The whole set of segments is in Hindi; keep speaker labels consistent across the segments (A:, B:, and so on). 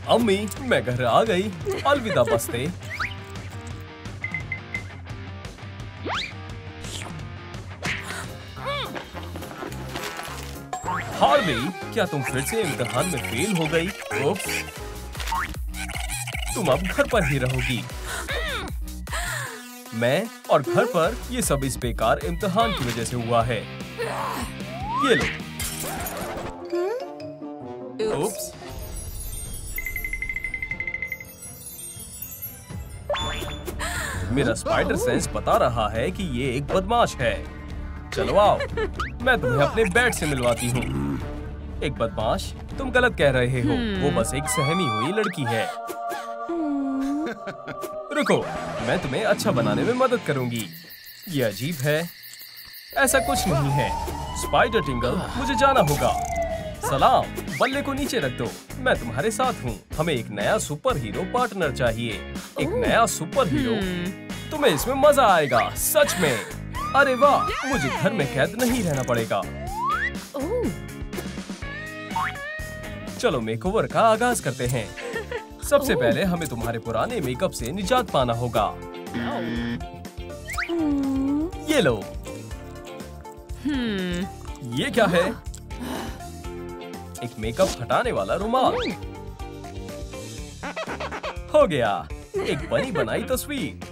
A: अम्मी, मैं घर आ गई। अलविदा बस्ते। हार्वी, क्या तुम फिर से इम्तिहान में फेल हो गई? उफ्स। तुम अब घर पर ही रहोगी। मैं और घर पर ये सब इस बेकार इम्तिहान की वजह से हुआ है। ये लो। उप्स। मेरा स्पाइडर सेंस बता रहा है कि ये एक बदमाश है। चलो आओ, मैं तुम्हें अपने बेड से मिलवाती हूँ। एक बदमाश? तुम गलत कह रहे हो। वो बस एक सहमी हुई लड़की है। रुको, मैं तुम्हें अच्छा बनाने में मदद करूंगी। ये अजीब है। ऐसा कुछ नहीं है। स्पाइडर टिंगल, मुझे जाना होगा। सलाम, बल्ले को नीचे रख दो। मैं तुम्हारे साथ हूँ। हमें एक नया सुपर हीरो पार्टनर चाहिए। एक नया सुपर हीरो। तुम्हें इसमें मजा आएगा, सच में। अरे वाह, मुझे घर में कैद नहीं रहना पड़ेगा। चलो मेकओवर का आगाज करते हैं। सबसे पहले हमें तुम्हारे पुराने मेकअप से निजात पाना होगा। ये लो। ये क्या है? एक मेकअप हटाने वाला रुमाल। हो गया, एक बनी बनाई तस्वीर।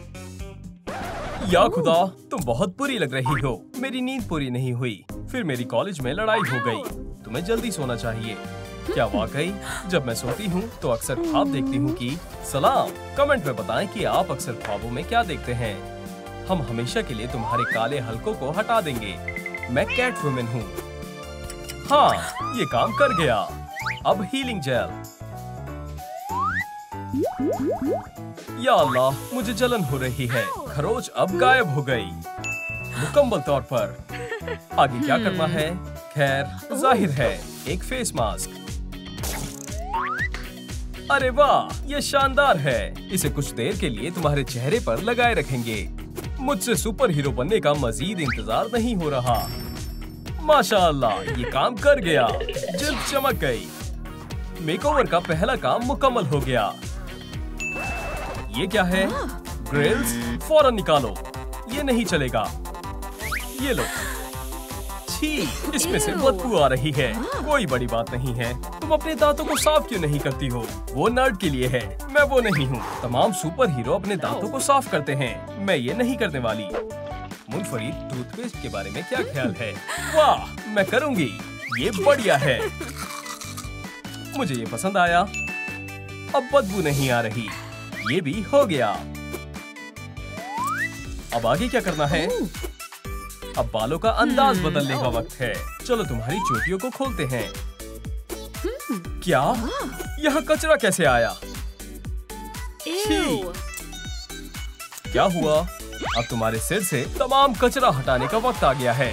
A: या खुदा, तुम बहुत बुरी लग रही हो। मेरी नींद पूरी नहीं हुई, फिर मेरी कॉलेज में लड़ाई हो गई। तुम्हें जल्दी सोना चाहिए। क्या वाकई? जब मैं सोती हूँ तो अक्सर ख्वाब देखती हूँ कि सलाम। कमेंट में बताएं कि आप अक्सर ख्वाबों में क्या देखते हैं। हम हमेशा के लिए तुम्हारे काले हलकों को हटा देंगे। मैं कैट वुमेन हूँ। हाँ, ये काम कर गया। अब हीलिंग जेल। या अल्लाह, मुझे जलन हो रही है। खरोच अब गायब हो गई, मुकम्मल तौर पर। आगे क्या करना है? खैर, जाहिर है, एक फेस मास्क। अरे वाह, ये शानदार है। इसे कुछ देर के लिए तुम्हारे चेहरे पर लगाए रखेंगे। मुझसे सुपर हीरो बनने का मजीद इंतजार नहीं हो रहा। माशाअल्लाह, ये काम कर गया। जिल्द चमक गई। मेकओवर का पहला काम मुकम्मल हो गया। ये क्या है? ग्रिल्स? फौरन निकालो, ये नहीं चलेगा। ये लो। छी, इसमें से बदबू आ रही है। कोई बड़ी बात नहीं है। तुम अपने दांतों को साफ क्यों नहीं करती हो? वो नर्ड के लिए है, मैं वो नहीं हूँ। तमाम सुपर हीरो अपने दांतों को साफ करते हैं। मैं ये नहीं करने वाली। मुनफरीद टूथपेस्ट के बारे में क्या ख्याल है? वाह, मैं करूँगी। ये बढ़िया है। मुझे ये पसंद आया। अब बदबू नहीं आ रही। ये भी हो गया। अब आगे क्या करना है? अब बालों का अंदाज बदलने का वक्त है। चलो तुम्हारी चोटियों को खोलते हैं। क्या? यहाँ कचरा कैसे आया? छी! क्या हुआ? अब तुम्हारे सिर से तमाम कचरा हटाने का वक्त आ गया है।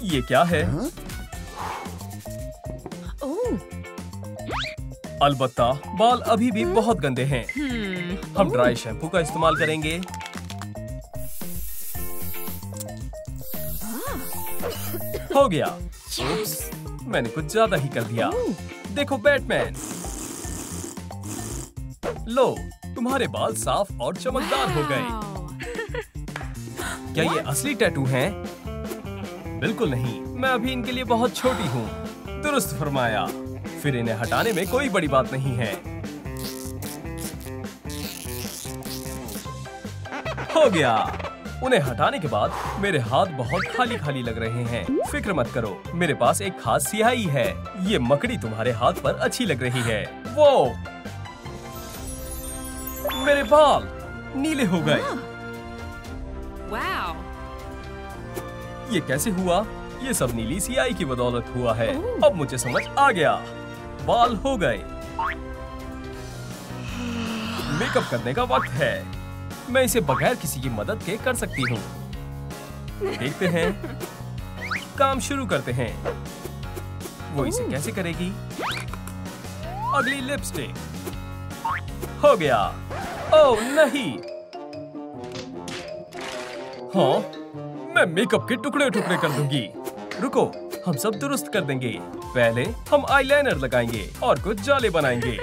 A: ये क्या है? अलबत्ता बाल अभी भी बहुत गंदे हैं। हम ड्राई शैम्पू का इस्तेमाल करेंगे। हो गया। उप्स, मैंने कुछ ज्यादा ही कर दिया। देखो बैटमैन। लो, तुम्हारे बाल साफ और चमकदार हो गए। क्या ये असली टैटू हैं? बिल्कुल नहीं, मैं अभी इनके लिए बहुत छोटी हूँ। दुरुस्त फरमाया। फिर इन्हें हटाने में कोई बड़ी बात नहीं है। हो गया। उन्हें हटाने के बाद मेरे हाथ बहुत खाली खाली लग रहे हैं। फिक्र मत करो, मेरे पास एक खास स्याही है। ये मकड़ी तुम्हारे हाथ पर अच्छी लग रही है। वो मेरे बाल नीले हो गए। ये कैसे हुआ? ये सब नीली स्याही की बदौलत हुआ है। अब मुझे समझ आ गया। बाल हो गए। मेकअप करने का वक्त है। मैं इसे बगैर किसी की मदद के कर सकती हूँ। देखते हैं। काम शुरू करते हैं। वो इसे कैसे करेगी? अगली लिपस्टिक। हो गया। ओह नहीं। हाँ, मैं मेकअप के टुकड़े टुकड़े कर दूंगी। रुको, हम सब दुरुस्त कर देंगे। पहले हम आईलाइनर लगाएंगे और कुछ जाले बनाएंगे।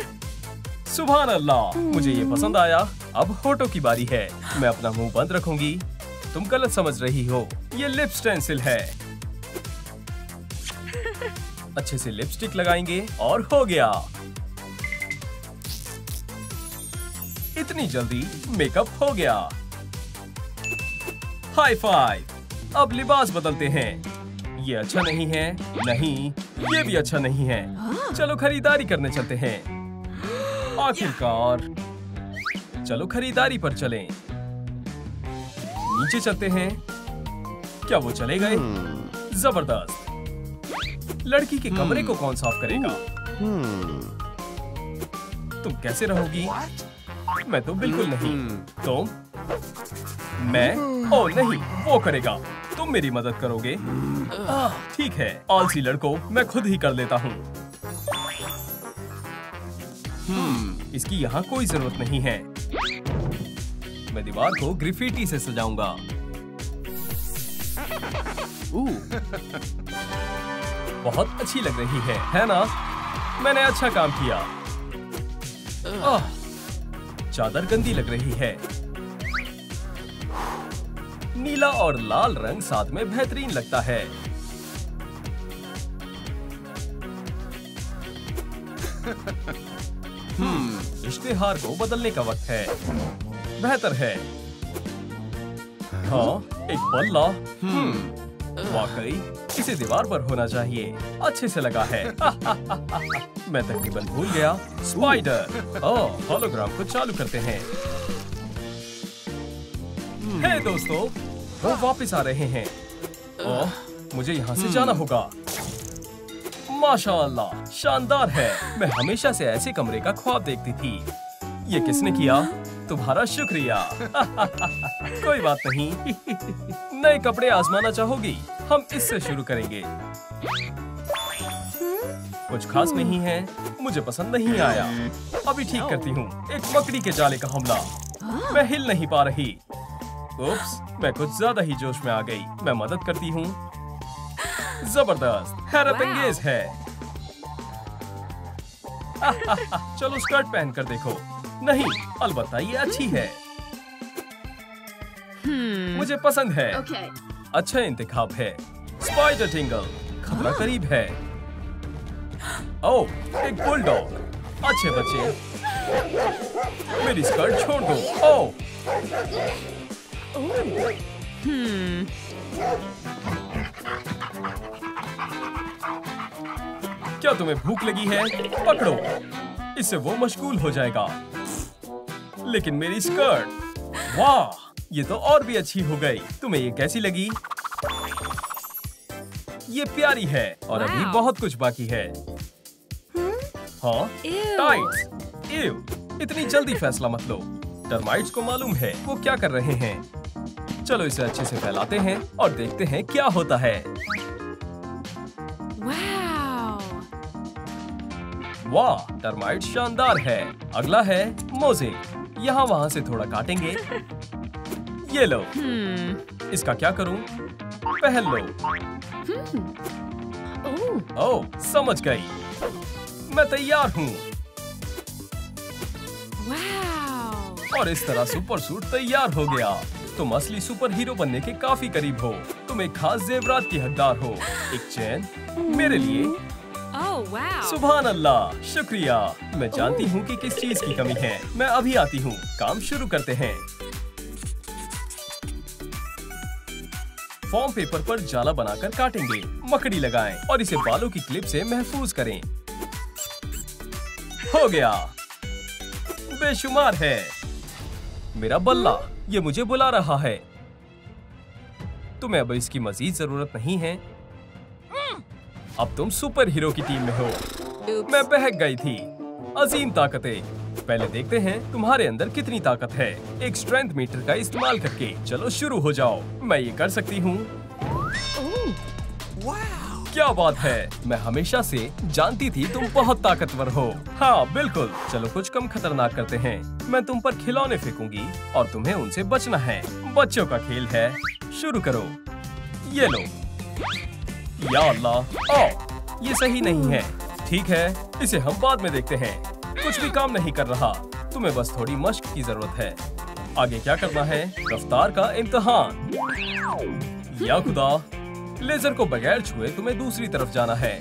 A: सुभान अल्लाह, मुझे ये पसंद आया। अब होठों की बारी है। मैं अपना मुंह बंद रखूंगी। तुम गलत समझ रही हो, ये लिप स्टेंसिल है। अच्छे से लिपस्टिक लगाएंगे और हो गया। इतनी जल्दी मेकअप हो गया। High five. अब लिबास बदलते हैं। ये अच्छा नहीं है, नहीं, ये भी अच्छा नहीं है। चलो खरीदारी करने चलते हैं। आखिरकार, चलो खरीदारी पर चलें। नीचे चलते हैं। क्या वो चले गए? जबरदस्त। लड़की के कमरे को कौन साफ करेगा? तुम कैसे रहोगी? मैं तो बिल्कुल नहीं। तुम? मैं? ओ नहीं, वो करेगा। तुम मेरी मदद करोगे? ठीक है, आलसी लड़कों, मैं खुद ही कर लेता हूँ। इसकी यहाँ कोई जरूरत नहीं है। मैं दीवार को ग्रिफिटी से सजाऊंगा। बहुत अच्छी लग रही है ना? मैंने अच्छा काम किया। चादर गंदी लग रही है। नीला और लाल रंग साथ में बेहतरीन लगता है। इश्तेहार को बदलने का वक्त है। बेहतर है। हाँ, एक बल्ला। वाकई इसे दीवार पर होना चाहिए। अच्छे से लगा है। मैं तकरीबन भूल गया। स्पाइडर। होलोग्राम को चालू करते हैं। हे दोस्तों, वो वापस आ रहे हैं। मुझे यहाँ से जाना होगा। माशाअल्लाह, शानदार है। मैं हमेशा से ऐसे कमरे का ख्वाब देखती थी। ये किसने किया? तुम्हारा शुक्रिया। कोई बात नहीं। नए कपड़े आजमाना चाहोगी? हम इससे शुरू करेंगे। कुछ खास नहीं है, मुझे पसंद नहीं आया। अभी ठीक करती हूँ। एक मकड़ी के जाले का हमला। मैं हिल नहीं पा रही। उप्स, मैं कुछ ज्यादा ही जोश में आ गई। मैं मदद करती हूँ। जबरदस्त, हैरत अंगेज है। चलो स्कर्ट पहन कर देखो। नहीं, अलबत्ता ये अच्छी है। मुझे पसंद है। अच्छा इंतखाब है। स्पाइडर टिंगल, खतरा करीब है। ओह, एक बुलडॉग। अच्छे बच्चे, मेरी स्कर्ट छोड़ दो। ओह, क्या तुम्हें भूख लगी है? पकड़ो, इससे वो मशगूल हो जाएगा। लेकिन मेरी स्कर्ट, वाह, ये तो और भी अच्छी हो गई। तुम्हें ये कैसी लगी? ये प्यारी है और अभी बहुत कुछ बाकी है। हाँ, टाइट्स। इतनी जल्दी फैसला मत लो। टर्माइट्स को मालूम है वो क्या कर रहे हैं। चलो इसे अच्छे से फैलाते हैं और देखते हैं क्या होता है। वाह, टर्माइट शानदार है। अगला है मोज़े। यहाँ वहाँ से थोड़ा काटेंगे। ये लो। इसका क्या करूँ? पहन लो। ओह, समझ गई। मैं तैयार हूँ। और इस तरह सुपर सूट तैयार हो गया। तुम असली सुपर हीरो बनने के काफी करीब हो। तुम एक खास जेवरात की हकदार हो। एक चैन मेरे लिए। सुभान अल्लाह, शुक्रिया। मैं जानती हूँ कि किस चीज की कमी है। मैं अभी आती हूँ। काम शुरू करते हैं। फॉर्म पेपर पर जाला बनाकर काटेंगे। मकड़ी लगाएं और इसे बालों की क्लिप से महफूज करें। हो गया। बेशुमार है। मेरा बल्ला, ये मुझे बुला रहा है। तुम्हें अब इसकी मजीद जरूरत नहीं है। अब तुम सुपर हीरो की टीम में हो। मैं बहक गई थी। अजीम ताकतें। पहले देखते हैं तुम्हारे अंदर कितनी ताकत है। एक स्ट्रेंथ मीटर का इस्तेमाल करके। चलो शुरू हो जाओ। मैं ये कर सकती हूँ। क्या बात है। मैं हमेशा से जानती थी तुम बहुत ताकतवर हो। हाँ बिल्कुल। चलो कुछ कम खतरनाक करते हैं। मैं तुम पर खिलौने फेंकूंगी और तुम्हें उनसे बचना है। बच्चों का खेल है। शुरू करो। ये लो। या अल्लाह, ओ, ये सही नहीं है। ठीक है, इसे हम बाद में देखते हैं। कुछ भी काम नहीं कर रहा। तुम्हें बस थोड़ी मश्क की जरूरत है। आगे क्या करना है? रफ्तार का इम्तिहान। या खुदा, लेजर को बगैर छुए तुम्हें दूसरी तरफ जाना है।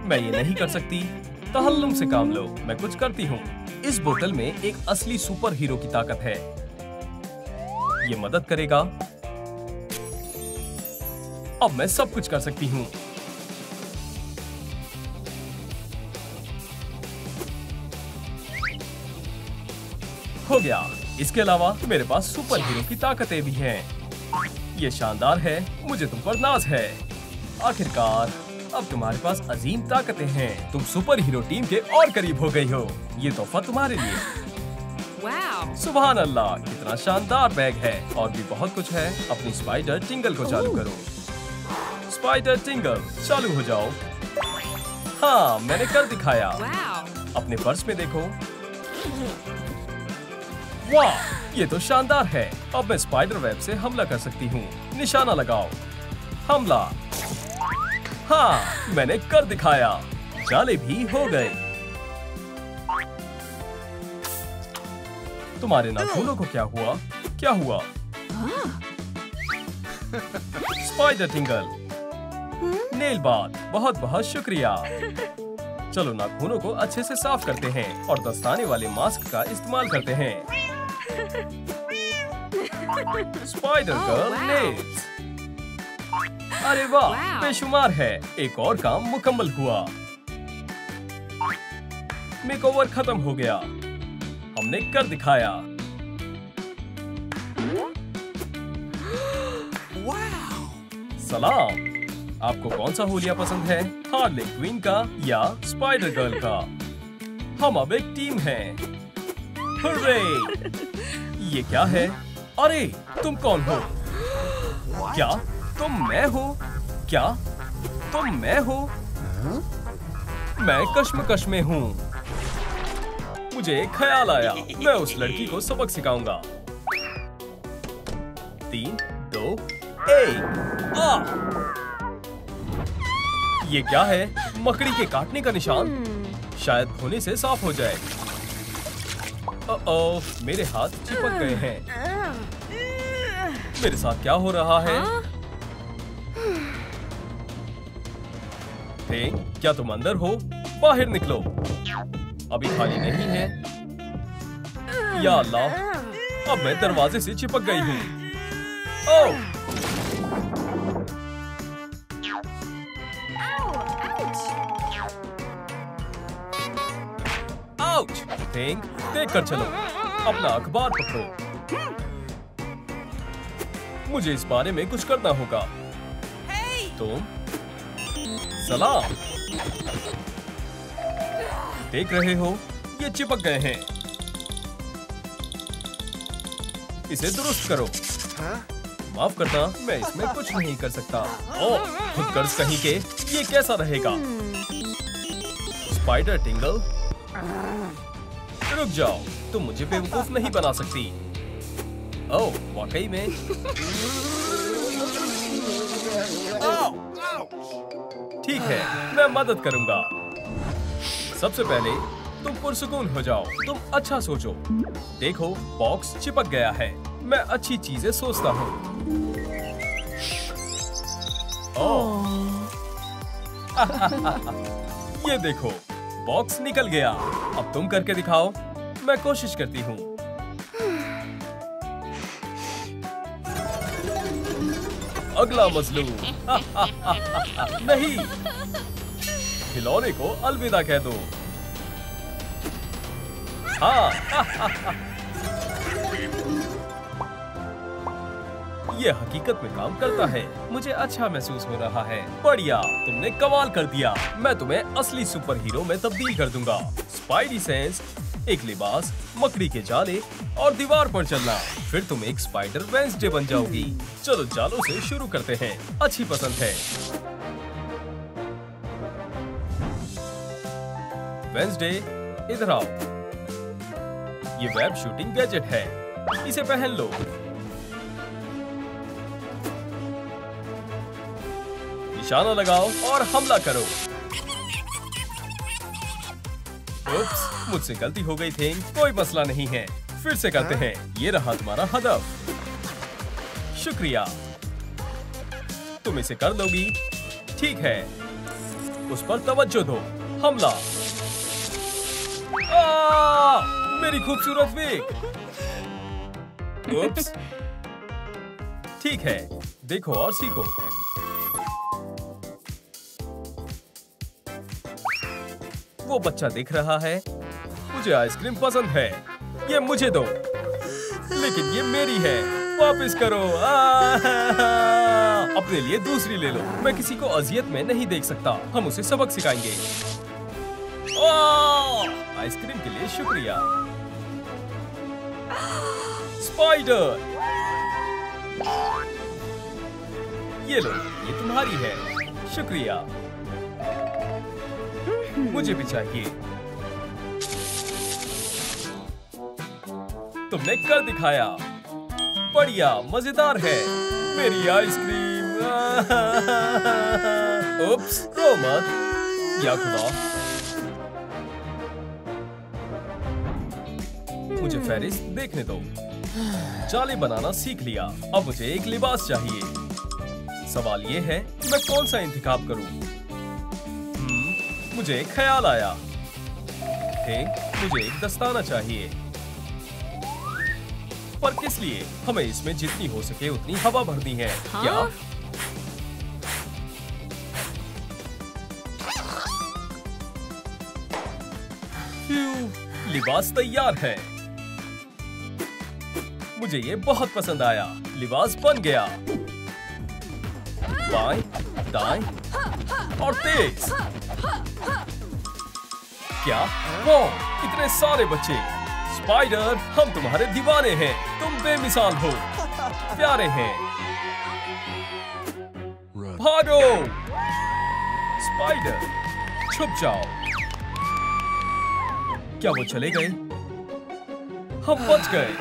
A: मैं ये नहीं कर सकती। तहल्लुम से काम लो, मैं कुछ करती हूँ। इस बोतल में एक असली सुपर हीरो की ताकत है। ये मदद करेगा। अब मैं सब कुछ कर सकती हूँ। हो गया। इसके अलावा मेरे पास सुपर हीरो की ताकतें भी हैं। ये शानदार है। मुझे तुम पर नाज है। आखिरकार अब तुम्हारे पास अजीम ताकतें हैं। तुम सुपर हीरो टीम के और करीब हो गई हो। ये तोहफा तुम्हारे लिए। सुभान अल्लाह, कितना शानदार बैग है। और भी बहुत कुछ है। अपनी स्पाइडर टिंगल को चालू करो। स्पाइडर टिंगल, चालू हो जाओ। हाँ, मैंने कर दिखाया। अपने पर्स में देखो। वाह, ये तो शानदार है। अब मैं स्पाइडर वेब से हमला कर सकती हूँ। निशाना लगाओ। हमला। हाँ, मैंने कर दिखाया। जाले भी हो गए। तुम्हारे नाखूनों को क्या हुआ? क्या हुआ? स्पाइडर टिंगल, नेल बात, बहुत बहुत शुक्रिया। चलो नाखूनों को अच्छे से साफ करते हैं और दस्ताने वाले मास्क का इस्तेमाल करते हैं। Spider girl nails. अरे वाह, बेशुमार है। एक और काम मुकम्मल हुआ। मेकओवर खत्म हो गया। हमने कर दिखाया। सलाम। आपको कौन सा हुलिया पसंद है? हार्ले क्वीन का या स्पाइडर गर्ल का? हम अब एक टीम हैं। हुर्रे! ये क्या है? अरे, तुम कौन हो? क्या तुम मैं हो? क्या तुम मैं हो? मैं कश्मकश में हूँ। मुझे एक ख्याल आया। मैं उस लड़की को सबक सिखाऊंगा। 3, 2, 1, आ! ये क्या है? मकड़ी के काटने का निशान। शायद धोने से साफ हो जाए। ओह, मेरे हाथ चिपक गए हैं। मेरे साथ क्या हो रहा है? हे, क्या तुम अंदर हो? बाहर निकलो। अभी खाली नहीं है। या अल्लाह, अब मैं दरवाजे से चिपक गई हूँ। ओह! आउच! देख कर चलो। अपना अखबार पकड़ो। मुझे इस बारे में कुछ करना होगा। तुम सलाम। देख रहे हो, ये चिपक गए हैं। इसे दुरुस्त करो। माफ करना, मैं इसमें कुछ नहीं कर सकता। ओह, खुदगर्ज कहीं के। ये कैसा रहेगा? स्पाइडर टिंगल, रुक जाओ। तुम मुझे बेवकूफ नहीं बना सकती। ओह, वाकई में। ठीक है, मैं मदद करूंगा। सबसे पहले तुम पुरसुकून हो जाओ। तुम अच्छा सोचो। देखो, बॉक्स चिपक गया है। मैं अच्छी चीजें सोचता हूँ। ओह, ये देखो, बॉक्स निकल गया। अब तुम करके दिखाओ। मैं कोशिश करती हूँ। अगला मजलूम। नहीं, खिलौने को अलविदा कह दो। हाँ। ये हकीकत में काम करता है। मुझे अच्छा महसूस हो रहा है। बढ़िया, तुमने कमाल कर दिया। मैं तुम्हें असली सुपर हीरो में तब्दील कर दूंगा। स्पाइडी सेंस, एक लिबास, मकड़ी के जाले और दीवार पर चलना। फिर तुम एक स्पाइडर वेंसडे बन जाओगी। चलो जालों से शुरू करते हैं। अच्छी पसंद है। वेंसडे, इधर आओ। ये वेब शूटिंग गैजेट है। इसे पहन लो। निशाना लगाओ और हमला करो। उप्स, मुझसे गलती हो गई थी। कोई मसला नहीं है, फिर से करते हैं। ये रहा तुम्हारा हदफ। शुक्रिया, तुम इसे कर लोगी। ठीक है, उस पर तवज्जो दो। हमला। मेरी खूबसूरत विग। उप्स। ठीक है, देखो और सीखो। वो बच्चा दिख रहा है। मुझे आइसक्रीम पसंद है। ये मुझे दो। लेकिन ये मेरी है। वापस करो। अपने लिए दूसरी ले लो। मैं किसी को अजियत में नहीं देख सकता। हम उसे सबक सिखाएंगे। आइसक्रीम के लिए शुक्रिया। स्पाइडर, ये लो, ये तुम्हारी है। शुक्रिया, मुझे भी चाहिए। तुमने कर दिखाया। बढ़िया, मजेदार है। मेरी आइसक्रीम। उप्स, रो मत। या खुदा, मुझे फेरिस देखने दो। जाले बनाना सीख लिया। अब मुझे एक लिबास चाहिए। सवाल ये है, मैं कौन सा इंतखाब करूं? मुझे एक ख्याल आया। मुझे एक दस्ताना चाहिए। पर किस लिए? हमें इसमें जितनी हो सके उतनी हवा भरनी है। हाँ? क्या? लिबास तैयार है। मुझे ये बहुत पसंद आया। लिबास बन गया। बाएं, दाएं और तेज। क्या? वो इतने सारे बच्चे। स्पाइडर, हम तुम्हारे दीवाने हैं। तुम बेमिसाल हो। प्यारे हैं। भागो। स्पाइडर, छुप जाओ। क्या वो चले गए? हम बच गए।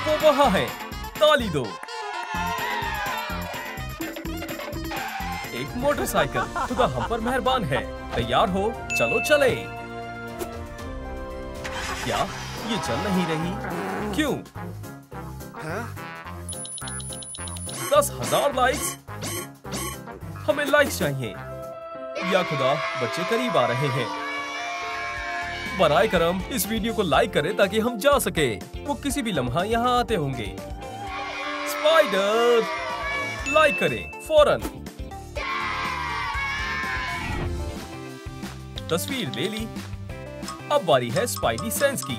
A: वो वहां है। ताली दो। एक मोटरसाइकिल। खुदा हम पर मेहरबान है। तैयार हो? चलो चले। क्या ये चल नहीं रही? क्यों? 10,000 लाइक्स। हमें लाइक्स चाहिए। या खुदा, बच्चे करीब आ रहे हैं। बराए करम इस वीडियो को लाइक करें ताकि हम जा सके। वो किसी भी लम्हा यहाँ आते होंगे। स्पाइडर, लाइक करें फौरन। तस्वीर ले ली। अब बारी है स्पाइडी सेंस की।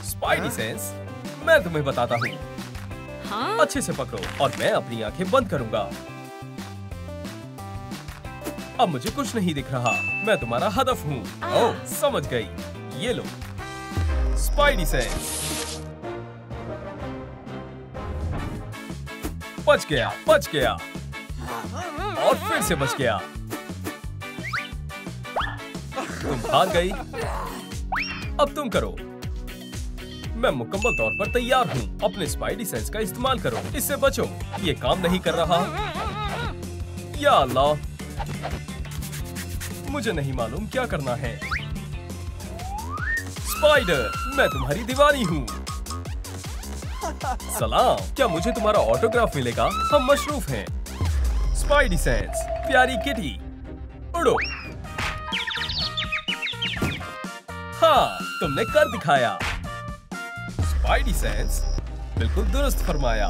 A: स्पाइडी सेंस, मैं तुम्हें बताता हूँ। हाँ? अच्छे से पकड़ो और मैं अपनी आंखें बंद करूंगा। अब मुझे कुछ नहीं दिख रहा। मैं तुम्हारा हदफ हूँ। ओह, समझ गई। ये लो, स्पाइडी सेंस। बच गया, बच गया और फिर से बच गया। तुम भाग गई। अब तुम करो। मैं मुकम्मल तौर पर तैयार हूँ। अपने स्पाइडी सेंस का इस्तेमाल करो। इससे बचो। ये काम नहीं कर रहा। या अल्लाह, मुझे नहीं मालूम क्या करना है। स्पाइडर, मैं तुम्हारी दीवानी हूँ। सलाम, क्या मुझे तुम्हारा ऑटोग्राफ मिलेगा? हम मशरूफ हैं। स्पाइडी सेंस, प्यारी किटी, उड़ो। हाँ, तुमने कर दिखाया। स्पाइडी सेंस, बिल्कुल दुरुस्त फरमाया।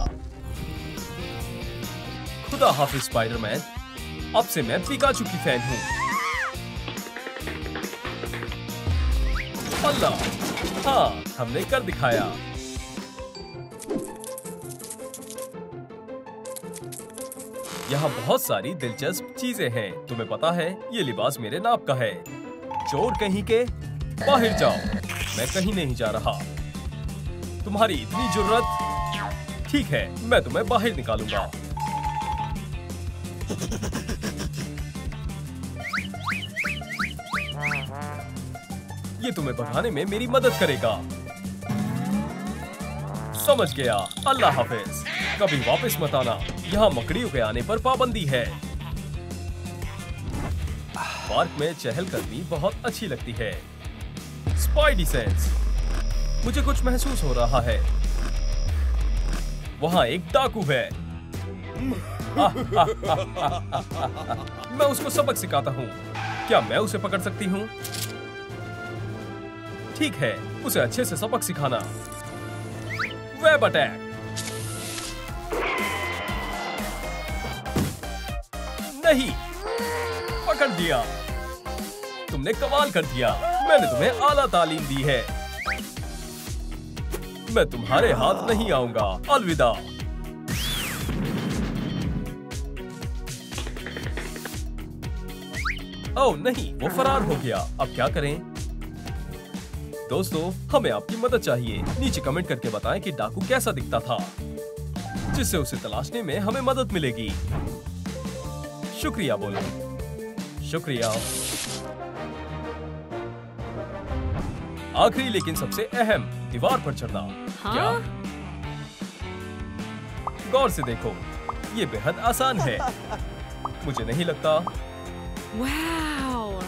A: खुदा हाफिज स्पाइडरमैन। अब से मैं पिकाचू की फैन हूँ। अल्लाह, हाँ, हमने कर दिखाया। यहाँ बहुत सारी दिलचस्प चीजें हैं। तुम्हें पता है, ये लिबास मेरे नाप का है। चोर कहीं के, बाहर जाओ। मैं कहीं नहीं जा रहा। तुम्हारी इतनी जुर्रत। ठीक है, मैं तुम्हें बाहर निकालूंगा। ये तुम्हें भगाने में मेरी मदद करेगा। समझ गया। अल्लाह हाफिज। कभी वापस मत आना। यहाँ मकड़ियों के आने पर पाबंदी है। पार्क में चहलकदमी बहुत अच्छी लगती है। Spidey sense. मुझे कुछ महसूस हो रहा है। वहाँ एक डाकू है। मैं उसको सबक सिखाता हूँ। क्या मैं उसे पकड़ सकती हूँ? ठीक है, उसे अच्छे से सबक सिखाना। Web attack. नहीं, पकड़ दिया। तुमने कमाल कर दिया। मैंने तुम्हें आला तालीम दी है। मैं तुम्हारे हाथ नहीं आऊंगा। अलविदा। ओह नहीं, वो फरार हो गया। अब क्या करें? दोस्तों, हमें आपकी मदद चाहिए। नीचे कमेंट करके बताएं कि डाकू कैसा दिखता था, जिससे उसे तलाशने में हमें मदद मिलेगी। शुक्रिया बोलो। शुक्रिया। आखिरी लेकिन सबसे अहम, दीवार पर चढ़ना।
B: हाँ?
A: क्या? गौर से देखो, ये बेहद आसान है। मुझे नहीं लगता।
B: वाओ!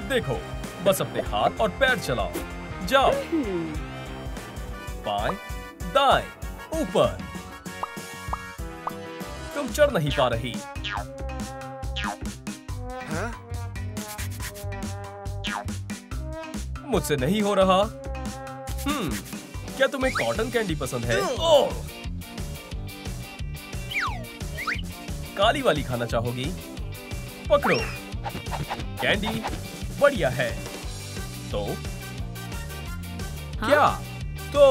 A: देखो, बस अपने हाथ और पैर चलाओ। जाओ। बाएं, दाएं, ऊपर। तुम चढ़ नहीं पा रही। मुझसे नहीं हो रहा। क्या तुम्हें कॉटन कैंडी पसंद है? ओह! काली वाली खाना चाहोगी? पकड़ो। कैंडी बढ़िया है। तो
B: हाँ?
A: क्या? तो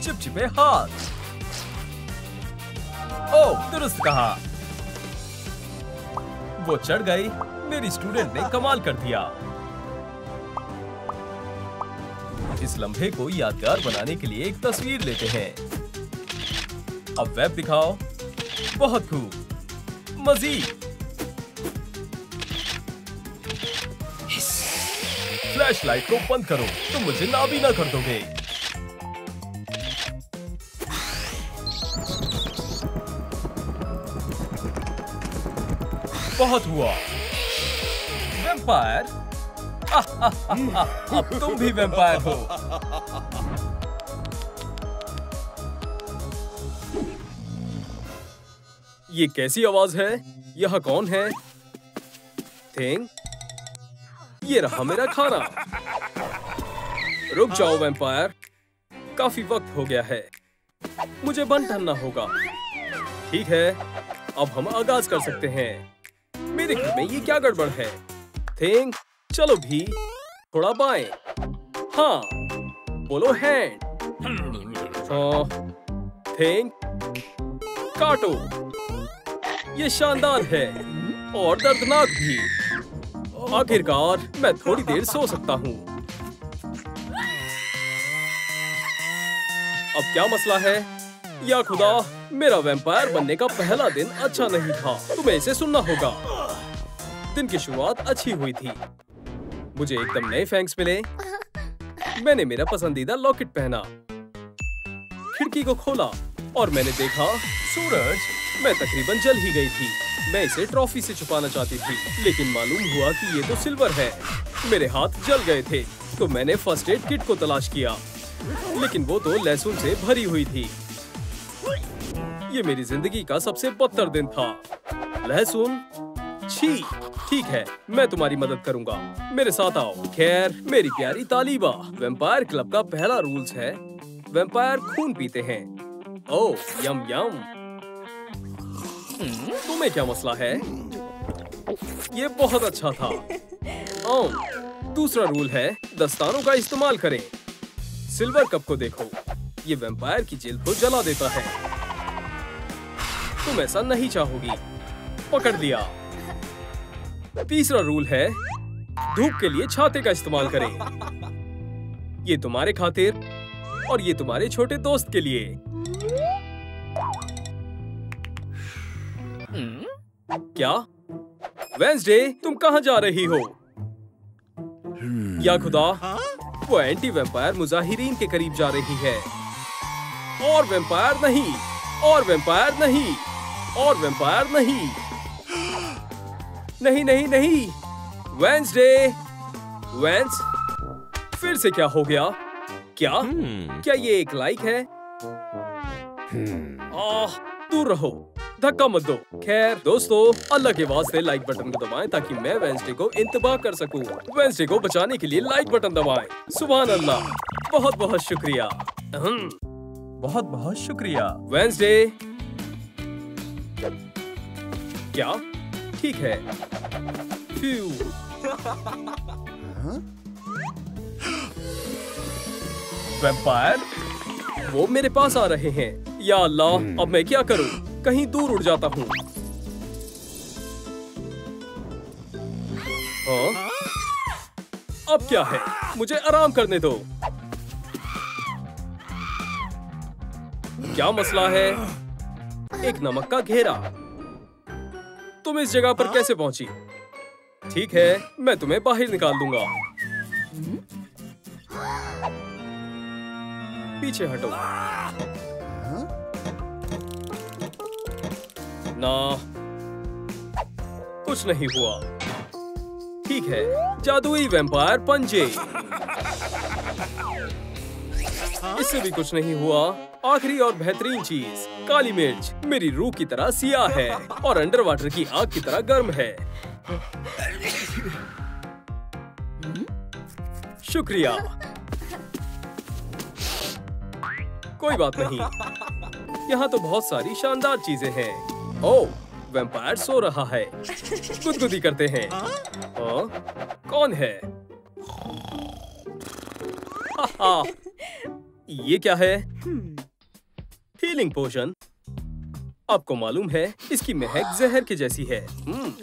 A: चिपचिपे हाथ। ओह, दुरुस्त कहा। वो चढ़ गई। मेरी स्टूडेंट ने कमाल कर दिया। इस लम्हे को यादगार बनाने के लिए एक तस्वीर लेते हैं। अब वेब दिखाओ। बहुत खूब। मजीद। फ्लैशलाइट को बंद करो। तुम मुझे नाबीना कर दोगे। बहुत हुआ। वैम्पायर। अब तुम भी वैम्पायर हो। ये कैसी आवाज है? यहाँ कौन है? थिंग? ये रहा मेरा खाना। रुक जाओ वैम्पायर, काफी वक्त हो गया है। मुझे बन ठनना होगा। ठीक है, अब हम आगाज कर सकते हैं। मेरे घर में ये क्या गड़बड़ है? थिंग, चलो भी थोड़ा बाएं। हाँ, बोलो हैंड। थिंग, काटो। ये शानदार है और दर्दनाक भी। आखिरकार मैं थोड़ी देर सो सकता हूँ। अब क्या मसला है? या खुदा, मेरा वैम्पायर बनने का पहला दिन अच्छा नहीं था। तुम्हें इसे सुनना होगा। दिन की शुरुआत अच्छी हुई थी। मुझे एकदम नए फैंग्स मिले। मैंने मेरा पसंदीदा लॉकेट पहना। खिड़की को खोला और मैंने देखा सूरज। मैं तकरीबन जल ही गई थी। मैं इसे ट्रॉफी से छुपाना चाहती थी, लेकिन मालूम हुआ कि ये तो सिल्वर है। मेरे हाथ जल गए थे, तो मैंने फर्स्ट एड किट को तलाश किया, लेकिन वो तो लहसुन से भरी हुई थी। ये मेरी जिंदगी का सबसे बदतर दिन था। लहसुन, छी। ठीक है, मैं तुम्हारी मदद करूंगा। मेरे साथ आओ। खैर, मेरी प्यारी तालिबा, वैम्पायर क्लब का पहला रूल्स है, वैम्पायर खून पीते हैं। ओह, यम यम। तुम्हें क्या मसला है? ये बहुत अच्छा था। दूसरा रूल है, दस्तानों का इस्तेमाल करें। सिल्वर कप को देखो, ये वैम्पायर की जेल को जला देता है। तुम ऐसा नहीं चाहोगी। पकड़ लिया। तीसरा रूल है, धूप के लिए छाते का इस्तेमाल करें। ये तुम्हारे खातिर और ये तुम्हारे छोटे दोस्त के लिए। क्या? वेंसडे, तुम कहाँ जा रही हो? या खुदा, वो एंटी वैम्पायर मुजाहिरीन के करीब जा रही है। और वैम्पायर नहीं, और वैम्पायर नहीं, और वैम्पायर नहीं। नहीं नहीं नहीं, वेंसडे, वेंस, फिर से क्या हो गया? क्या ये एक लाइक है? दूर रहो, धक्का मत दो। खैर दोस्तों, अल्लाह के वास्ते लाइक बटन को दबाएं ताकि मैं वेंसडे को इंतबाह कर सकूं। वेंसडे को बचाने के लिए लाइक बटन दबाएं। सुभान अल्लाह, बहुत बहुत शुक्रिया। बहुत बहुत शुक्रिया वेंसडे। क्या? ठीक है। वैम्पायर, वो मेरे पास आ रहे हैं। या अल्लाह, अब मैं क्या करूं? कहीं दूर उड़ जाता हूं। अब क्या है? मुझे आराम करने दो। क्या मसला है? एक नमक का घेरा। तुम इस जगह पर कैसे पहुंची? ठीक है, मैं तुम्हें बाहर निकाल दूंगा। पीछे हटो। ना, कुछ नहीं हुआ। ठीक है, जादुई वैम्पायर पंजे। इससे भी कुछ नहीं हुआ। आखिरी और बेहतरीन चीज, काली मिर्च मेरी रूह की तरह सियाह है और अंडर वाटर की आग की तरह गर्म है। शुक्रिया। कोई बात नहीं, यहाँ तो बहुत सारी शानदार चीजें हैं। ओह, वैम्पायर सो रहा है। गुदगुदी करते हैं। कौन है? ये क्या है? हीलिंग पोशन। आपको मालूम है, इसकी महक जहर के जैसी है।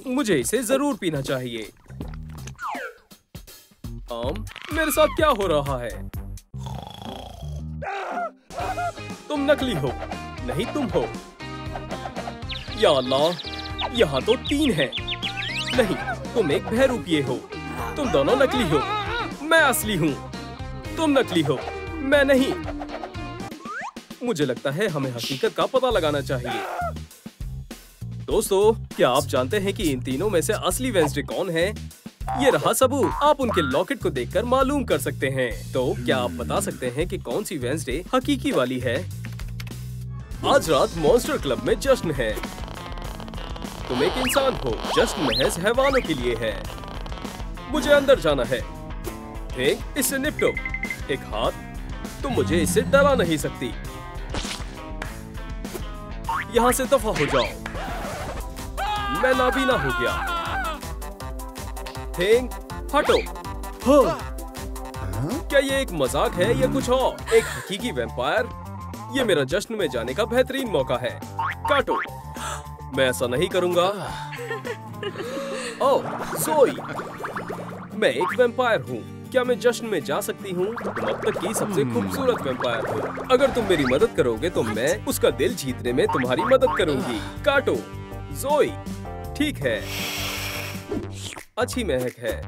A: मुझे इसे जरूर पीना चाहिए। मेरे साथ क्या हो रहा है? तुम नकली हो। नहीं, तुम हो। या अल्लाह, यहाँ तो 3 हैं। नहीं, तुम एक बहरूपिये हो। तुम दोनों नकली हो। मैं असली हूँ। तुम नकली हो, मैं नहीं। मुझे लगता है हमें हकीकत का पता लगाना चाहिए। दोस्तों, क्या आप जानते हैं कि इन तीनों में से असली वेंसडे कौन है? ये रहा सबूत। आप उनके लॉकेट को देखकर मालूम कर सकते हैं। तो क्या आप बता सकते हैं कि कौन सी वेंसडे हकीकी वाली है? आज रात मॉन्स्टर क्लब में जश्न है। तुम एक इंसान हो। जश्न महज हैवानों के लिए है। मुझे अंदर जाना है। ठीक, इससे निपटो। एक हाथ, तुम मुझे इससे डरा नहीं सकती। यहाँ से दफा हो जाओ। मैं नाबीना हो गया। थिंग, हटो। क्या ये एक मजाक है या कुछ और? एक हकीकी वैम्पायर? ये मेरा जश्न में जाने का बेहतरीन मौका है। काटो। मैं ऐसा नहीं करूंगा। ओह, ज़ोई, मैं एक वैम्पायर हूँ। क्या मैं जश्न में जा सकती हूँ? तुम अब तक की सबसे खूबसूरत वैम्पायर हो। अगर तुम मेरी मदद करोगे तो मैं उसका दिल जीतने में तुम्हारी मदद करूंगी। काटो। ज़ोई, ठीक है। अच्छी महक है।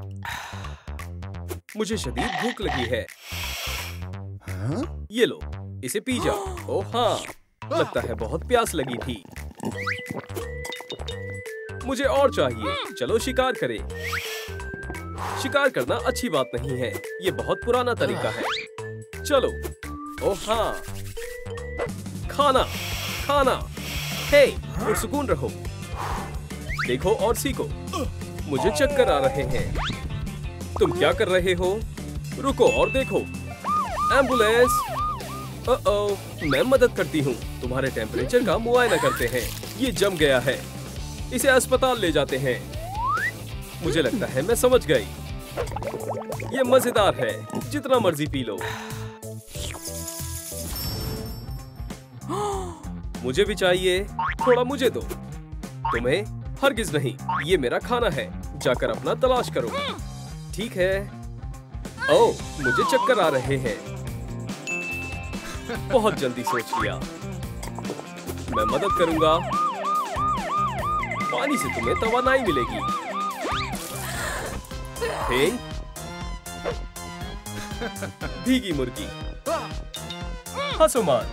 A: मुझे शदीद भूख लगी है। ये लो, इसे पी जाओ। ओह हाँ, लगता है बहुत प्यास लगी थी। मुझे और चाहिए। चलो शिकार करें। शिकार करना अच्छी बात नहीं है। ये बहुत पुराना तरीका है। चलो। ओह हाँ, खाना, खाना। हे, पुरसुकून रहो। देखो और सीखो। मुझे चक्कर आ रहे हैं। तुम क्या कर रहे हो? रुको और देखो। एम्बुलेंस। मैं मदद करती हूँ। तुम्हारे टेम्परेचर का मुआयना करते हैं। ये जम गया है। इसे अस्पताल ले जाते हैं। मुझे लगता है मैं समझ गई। ये मजेदार है। जितना मर्जी पी लो। मुझे भी चाहिए। थोड़ा मुझे दो। तुम्हें? हरगिज नहीं। ये मेरा खाना है। जाकर अपना तलाश करो। ठीक है। ओह, मुझे चक्कर आ रहे हैं। बहुत जल्दी सोच लिया। मैं मदद करूंगा। पानी से तुम्हें तवानाई मिलेगी। भीगी मुर्गी। हंसो मत।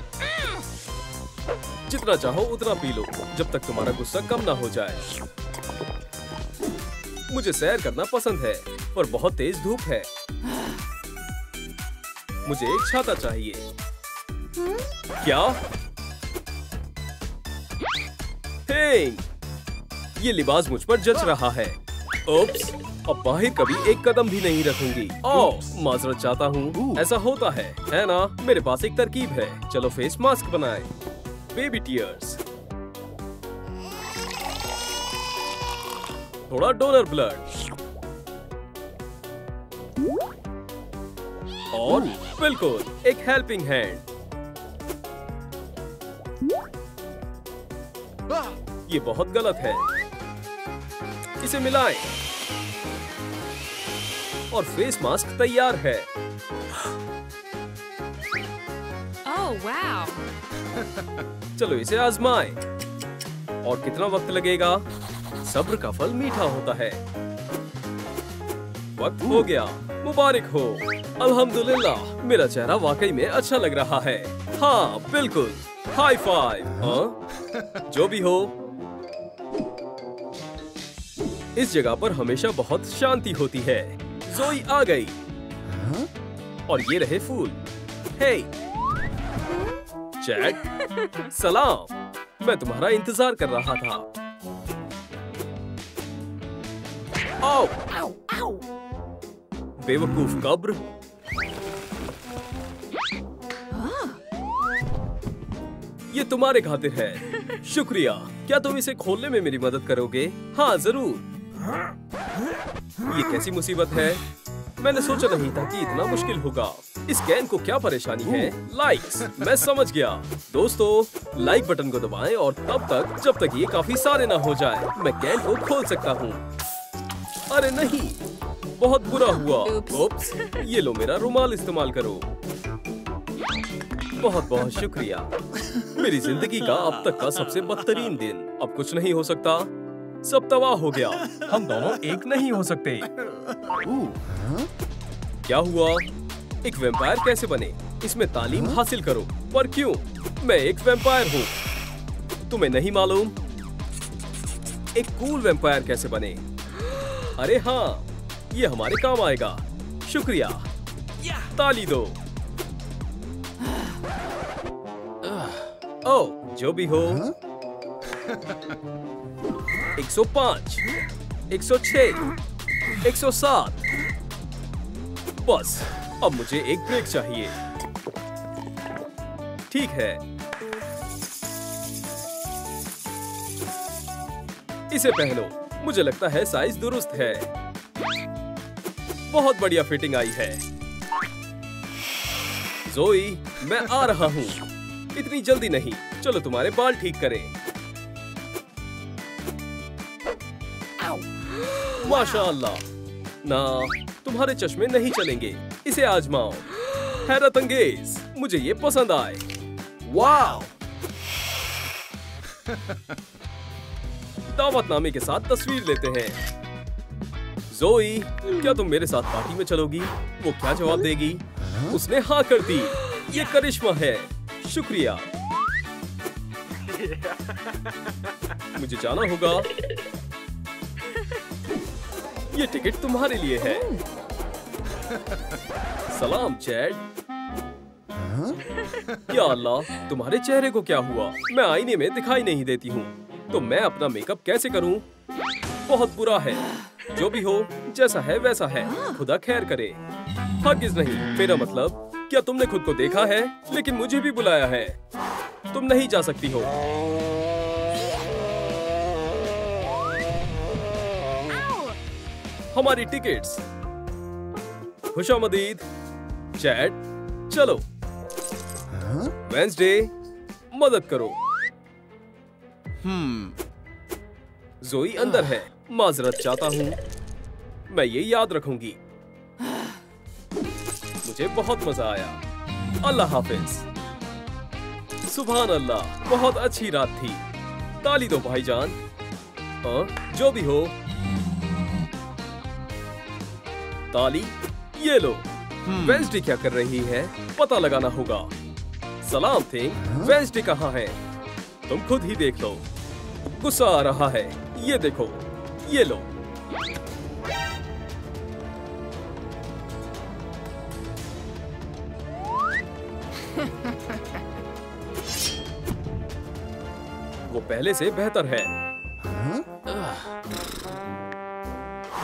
A: जितना चाहो उतना पी लो जब तक तुम्हारा गुस्सा कम ना हो जाए। मुझे सैर करना पसंद है पर बहुत तेज धूप है। मुझे एक छाता चाहिए। क्या? हे, ये लिबास मुझ पर जच रहा है। ओप्स, अब बाहर कभी एक कदम भी नहीं रखूंगी। ओह, माजरत चाहता हूँ। ऐसा होता है ना? मेरे पास एक तरकीब है। चलो फेस मास्क बनाएं। बेबी टीयर्स, थोड़ा डोनर ब्लड और बिल्कुल एक हेल्पिंग हैंड। ये बहुत गलत है। इसे मिलाएं और फेस मास्क तैयार है।
B: Oh, wow.
A: चलो इसे आजमाएं। और कितना वक्त लगेगा? सब्र का फल मीठा होता है। वक्त हो गया। मुबारक हो। अल्हम्दुलिल्लाह, मेरा चेहरा वाकई में अच्छा लग रहा है। हाँ बिल्कुल, हाई फाइव। हाँ? जो भी हो, इस जगह पर हमेशा बहुत शांति होती है। ज़ोई आ गई। और ये रहे फूल। हे चैट, सलाम। मैं तुम्हारा इंतजार कर रहा था। आओ। बेवकूफ कब्र। ये तुम्हारे खातिर है। शुक्रिया। क्या तुम इसे खोलने में मेरी मदद करोगे? हाँ जरूर। ये कैसी मुसीबत है? मैंने सोचा नहीं था कि इतना मुश्किल होगा। इस कैन को क्या परेशानी है? लाइक्स। मैं समझ गया। दोस्तों, लाइक बटन को दबाएं और तब तक जब तक ये काफी सारे ना हो जाए, मैं कैन को खोल सकता हूँ। अरे नहीं, बहुत बुरा हुआ। ओप्स, ये लो मेरा रुमाल इस्तेमाल करो। बहुत बहुत शुक्रिया। मेरी जिंदगी का अब तक का सबसे बदतरीन दिन। अब कुछ नहीं हो सकता। सब तबाह हो गया। हम दोनों एक नहीं हो सकते। क्या हुआ? एक वैम्पायर कैसे बने? इसमें तालीम हासिल करो। पर क्यों? मैं एक वैम्पायर हूँ। तुम्हें नहीं मालूम? एक कूल वैम्पायर कैसे बने? अरे हाँ, ये हमारे काम आएगा। शुक्रिया। ताली दो। ओह, जो भी हो। 105, 106, 107। बस, अब मुझे एक ब्रेक चाहिए। ठीक है। इसे पहनो। मुझे लगता है साइज दुरुस्त है। बहुत बढ़िया फिटिंग आई है। ज़ोई, मैं आ रहा हूँ। इतनी जल्दी नहीं। चलो तुम्हारे बाल ठीक करें। माशाअल्लाह। ना, तुम्हारे चश्मे नहीं चलेंगे। इसे आजमाओ। हैरत अंगेज। मुझे ये पसंद आए। वाह। दावतनामे के साथ तस्वीर लेते हैं। ज़ोई, क्या तुम मेरे साथ पार्टी में चलोगी? वो क्या जवाब देगी? उसने हाँ कर दी। ये करिश्मा है। शुक्रिया। मुझे जाना होगा। ये टिकट तुम्हारे लिए है। सलाम चैड। या अल्लाह, तुम्हारे चेहरे को क्या हुआ? मैं आईने में दिखाई नहीं देती हूँ। तो मैं अपना मेकअप कैसे करूँ? बहुत बुरा है। जो भी हो, जैसा है वैसा है। खुदा खैर करे। हरगिज़ नहीं। मेरा मतलब, क्या तुमने खुद को देखा है? लेकिन मुझे भी बुलाया है। तुम नहीं जा सकती हो। हमारी टिकट्स। खुशामदीद। चैट, चलो। वेंसडे, मदद करो। ज़ोई अंदर है। माजरत चाहता हूँ। मैं ये याद रखूंगी। मुझे बहुत मजा आया। अल्लाह हाफिज। सुभान अल्लाह, बहुत अच्छी रात थी। ताली दो भाईजान। जो भी हो। ताली, ये लो। वेंसडे क्या कर रही है पता लगाना होगा। सलाम थिंग, वेंसडे कहाँ है? तुम खुद ही देख लो। गुस्सा आ रहा है, ये देखो, ये लो। वो पहले से बेहतर है।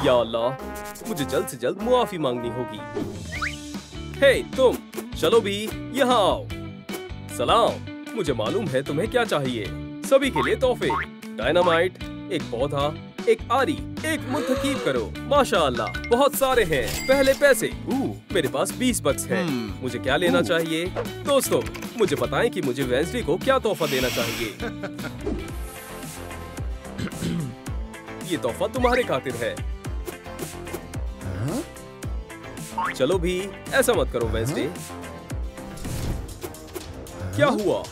A: या अल्लाह, मुझे जल्द से जल्द मुआफी मांगनी होगी। हे तुम, चलो भी यहाँ आओ। सलाम, मुझे मालूम है तुम्हें क्या चाहिए। सभी के लिए तोहफे, डायनामाइट, एक पौधा, एक आरी, एक मुंतखब करो। माशाअल्लाह, बहुत सारे हैं। पहले पैसे। मेरे पास 20 बक्स हैं। मुझे क्या लेना चाहिए? दोस्तों, मुझे बताएं कि मुझे वेंसडे को क्या तोहफा देना चाहिए। ये तोहफा तुम्हारे खातिर है। चलो भी, ऐसा मत करो वेंसडे। क्या हुआ?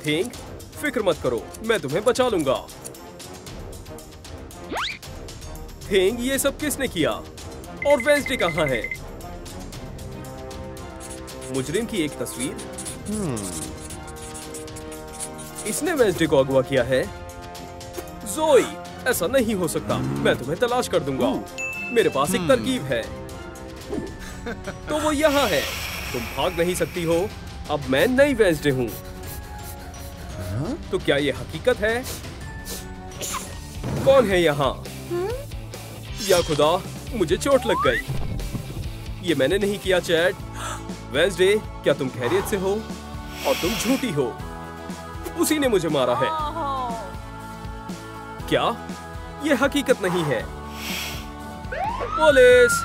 A: थिंक, फिक्र मत करो, मैं तुम्हें बचा लूंगा। थिंक, ये सब किसने किया? और वेंसडे कहाँ है? मुजरिम की एक तस्वीर। इसने वेंसडे को अगवा किया है। ज़ोई, ऐसा नहीं हो सकता। मैं तुम्हें तलाश कर दूंगा। मेरे पास एक तरकीब है। तो वो यहाँ है। तुम भाग नहीं सकती हो। अब मैं नई वेंसडे हूँ। तो क्या ये हकीकत है? कौन है यहाँ? या खुदा, मुझे चोट लग गई। ये मैंने नहीं किया चैट। वेंसडे, क्या तुम खैरियत से हो? और तुम झूठी हो। उसी ने मुझे मारा है। क्या? ये हकीकत नहीं है। पुलिस!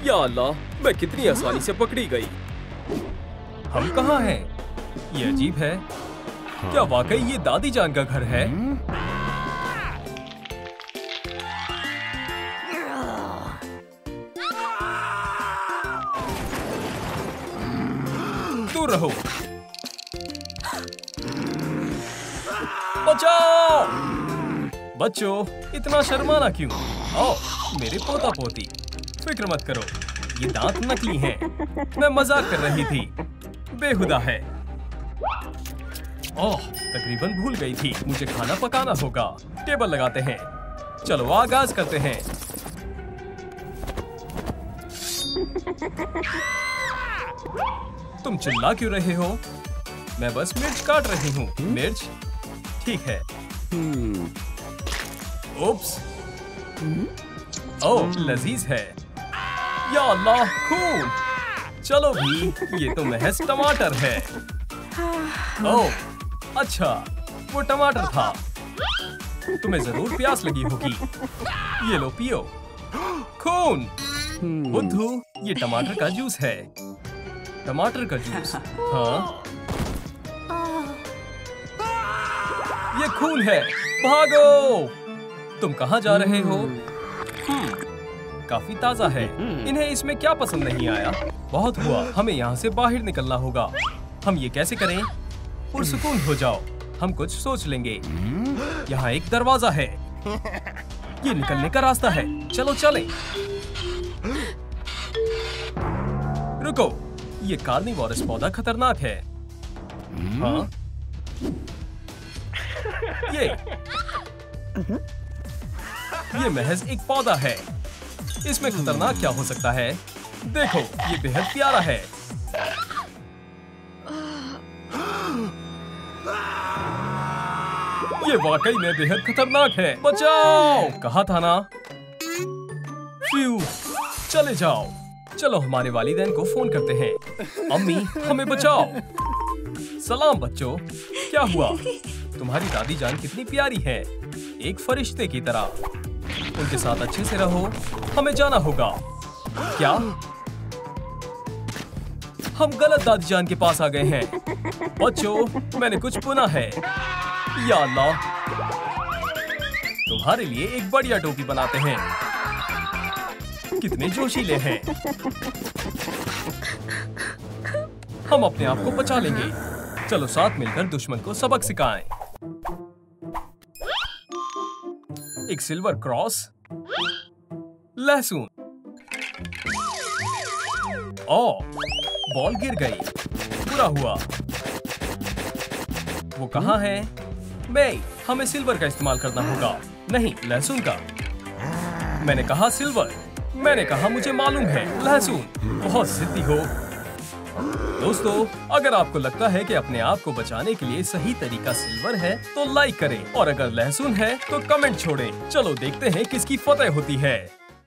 A: या अल्लाह, मैं कितनी आसानी से पकड़ी गई। हम कहाँ हैं? ये अजीब है। क्या वाकई ये दादी जान का घर है? दूर रहो। बचाओ! बच्चों, इतना शर्माना क्यों? आओ, मेरे पोता पोती, फिक्र मत करो। ये दांत नकली हैं। मैं मजाक कर रही थी। बेहुदा है। ओह, तकरीबन भूल गई थी। मुझे खाना पकाना होगा। टेबल लगाते हैं। चलो आगाज करते हैं। तुम चिल्ला क्यों रहे हो? मैं बस मिर्च काट रही हूँ। मिर्च? ठीक है। उप्स। ओह, लजीज है। या अल्लाह, खून! चलो भी, ये तो महज टमाटर है। ओह, अच्छा, वो टमाटर था। तुम्हें जरूर प्यास लगी होगी। ये लो, पियो। खून! बुद्धू, ये टमाटर का जूस है। टमाटर का जूस? हाँ। ये खून है। भागो! तुम कहाँ जा रहे हो? काफी ताजा है। इन्हें इसमें क्या पसंद नहीं आया? बहुत हुआ, हमें यहाँ से बाहर निकलना होगा। हम ये कैसे करें? पुरसुकून हो जाओ, हम कुछ सोच लेंगे। यहाँ एक दरवाजा है। ये निकलने का रास्ता है। चलो चलें। रुको, ये कार्निवोरस पौधा खतरनाक है। हाँ? ये महज एक पौधा है। इसमें खतरनाक क्या हो सकता है? देखो, ये बेहद प्यारा है। ये वाकई में बेहद खतरनाक है। बचाओ! कहा था ना? फ्यू, चले जाओ। चलो हमारे वालिदैन को फोन करते हैं। अम्मी, हमें बचाओ। सलाम बच्चों, क्या हुआ? तुम्हारी दादी जान कितनी प्यारी है, एक फरिश्ते की तरह। उनके साथ अच्छे से रहो। हमें जाना होगा। क्या? हम गलत दादी जान के पास आ गए हैं। बच्चों, मैंने कुछ बुना है। या अल्लाह, तुम्हारे लिए एक बढ़िया टोपी बनाते हैं। कितने जोशीले हैं। हम अपने आप को बचा लेंगे। चलो साथ मिलकर दुश्मन को सबक सिखाएं। एक सिल्वर क्रॉस, लहसुन, ओ, बॉल गिर गई। बुरा हुआ। वो कहाँ है? मैं, हमें सिल्वर का इस्तेमाल करना होगा। नहीं, लहसुन का। मैंने कहा सिल्वर। मैंने कहा मुझे मालूम है, लहसुन। बहुत जिद्दी हो। दोस्तों, अगर आपको लगता है कि अपने आप को बचाने के लिए सही तरीका सिल्वर है, तो लाइक करें और अगर लहसुन है तो कमेंट छोड़ें। चलो देखते हैं किसकी फतेह होती है।